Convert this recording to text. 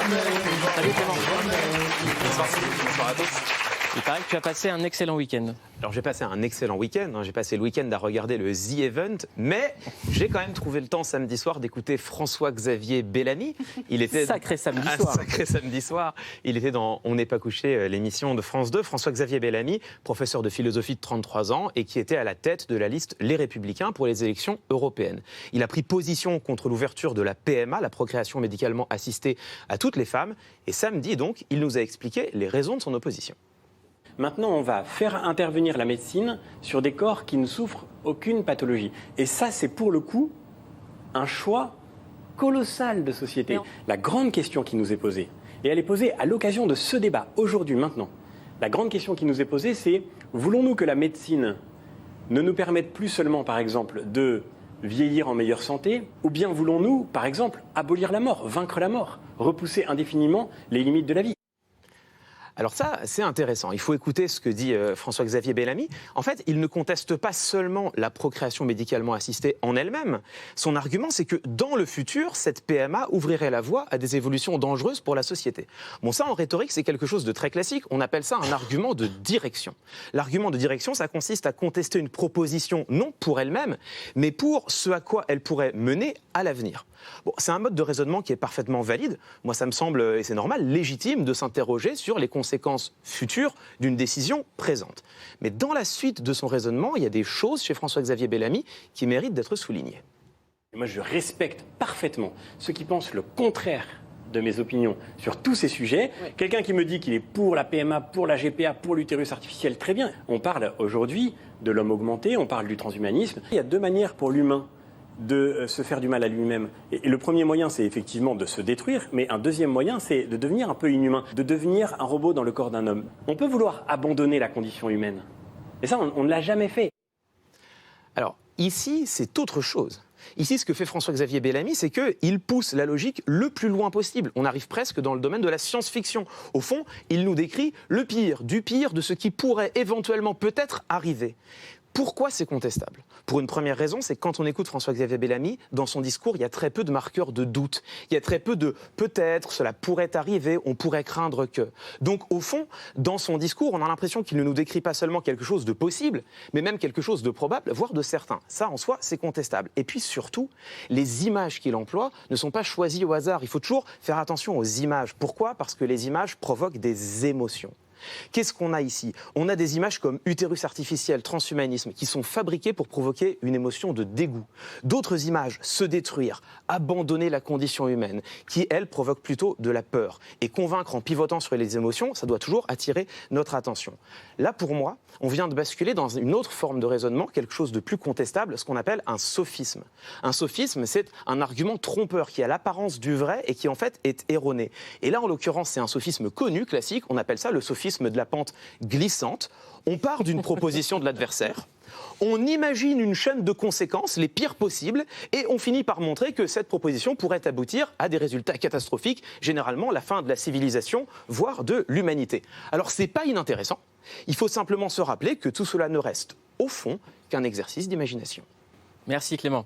Salut Clément. Bonsoir à tous. Il paraît que tu as passé un excellent week-end. Alors j'ai passé un excellent week-end, j'ai passé le week-end à regarder le The Event, mais j'ai quand même trouvé le temps samedi soir d'écouter François-Xavier Bellamy. Il était Sacré samedi soir. Sacré samedi soir. Il était dans On n'est pas couché, l'émission de France 2. François-Xavier Bellamy, professeur de philosophie de 33 ans et qui était à la tête de la liste Les Républicains pour les élections européennes. Il a pris position contre l'ouverture de la PMA, la procréation médicalement assistée à toutes les femmes. Et samedi donc, il nous a expliqué les raisons de son opposition. Maintenant, on va faire intervenir la médecine sur des corps qui ne souffrent aucune pathologie. Et ça, c'est pour le coup un choix colossal de société. Non. La grande question qui nous est posée, et elle est posée à l'occasion de ce débat, aujourd'hui, maintenant. La grande question qui nous est posée, c'est voulons-nous que la médecine ne nous permette plus seulement, par exemple, de vieillir en meilleure santé, ou bien voulons-nous, par exemple, abolir la mort, vaincre la mort, repousser indéfiniment les limites de la vie ? Alors ça, c'est intéressant. Il faut écouter ce que dit François-Xavier Bellamy. En fait, il ne conteste pas seulement la procréation médicalement assistée en elle-même. Son argument, c'est que dans le futur, cette PMA ouvrirait la voie à des évolutions dangereuses pour la société. Bon, ça, en rhétorique, c'est quelque chose de très classique. On appelle ça un argument de direction. L'argument de direction, ça consiste à contester une proposition, non pour elle-même, mais pour ce à quoi elle pourrait mener à l'avenir. Bon, c'est un mode de raisonnement qui est parfaitement valide. Moi, ça me semble, et c'est normal, légitime de s'interroger sur les conséquences futures d'une décision présente. Mais dans la suite de son raisonnement, il y a des choses chez François-Xavier Bellamy qui méritent d'être soulignées. Moi, je respecte parfaitement ceux qui pensent le contraire de mes opinions sur tous ces sujets. Oui. Quelqu'un qui me dit qu'il est pour la PMA, pour la GPA, pour l'utérus artificiel, très bien. On parle aujourd'hui de l'homme augmenté, on parle du transhumanisme. Il y a deux manières pour l'humain de se faire du mal à lui-même. Et le premier moyen, c'est effectivement de se détruire, mais un deuxième moyen, c'est de devenir un peu inhumain, de devenir un robot dans le corps d'un homme. On peut vouloir abandonner la condition humaine. Et ça, on ne l'a jamais fait. Alors, ici, c'est autre chose. Ici, ce que fait François-Xavier Bellamy, c'est qu'il pousse la logique le plus loin possible. On arrive presque dans le domaine de la science-fiction. Au fond, il nous décrit le pire de ce qui pourrait éventuellement peut-être arriver. Pourquoi c'est contestable ? Pour une première raison, c'est que quand on écoute François-Xavier Bellamy, dans son discours, il y a très peu de marqueurs de doute. Il y a très peu de « peut-être », cela pourrait arriver, on pourrait craindre que. Donc au fond, dans son discours, on a l'impression qu'il ne nous décrit pas seulement quelque chose de possible, mais même quelque chose de probable, voire de certain. Ça, en soi, c'est contestable. Et puis surtout, les images qu'il emploie ne sont pas choisies au hasard. Il faut toujours faire attention aux images. Pourquoi ? Parce que les images provoquent des émotions. Qu'est-ce qu'on a ici ? On a des images comme utérus artificiel, transhumanisme, qui sont fabriquées pour provoquer une émotion de dégoût. D'autres images, se détruire, abandonner la condition humaine, qui, elles, provoquent plutôt de la peur. Et convaincre en pivotant sur les émotions, ça doit toujours attirer notre attention. Là, pour moi, on vient de basculer dans une autre forme de raisonnement, quelque chose de plus contestable, ce qu'on appelle un sophisme. Un sophisme, c'est un argument trompeur qui a l'apparence du vrai et qui, en fait, est erroné. Et là, en l'occurrence, c'est un sophisme connu, classique, on appelle ça le sophisme de la pente glissante. On part d'une proposition de l'adversaire, on imagine une chaîne de conséquences, les pires possibles, et on finit par montrer que cette proposition pourrait aboutir à des résultats catastrophiques, généralement la fin de la civilisation, voire de l'humanité. Alors c'est pas inintéressant, il faut simplement se rappeler que tout cela ne reste, au fond, qu'un exercice d'imagination. Merci Clément.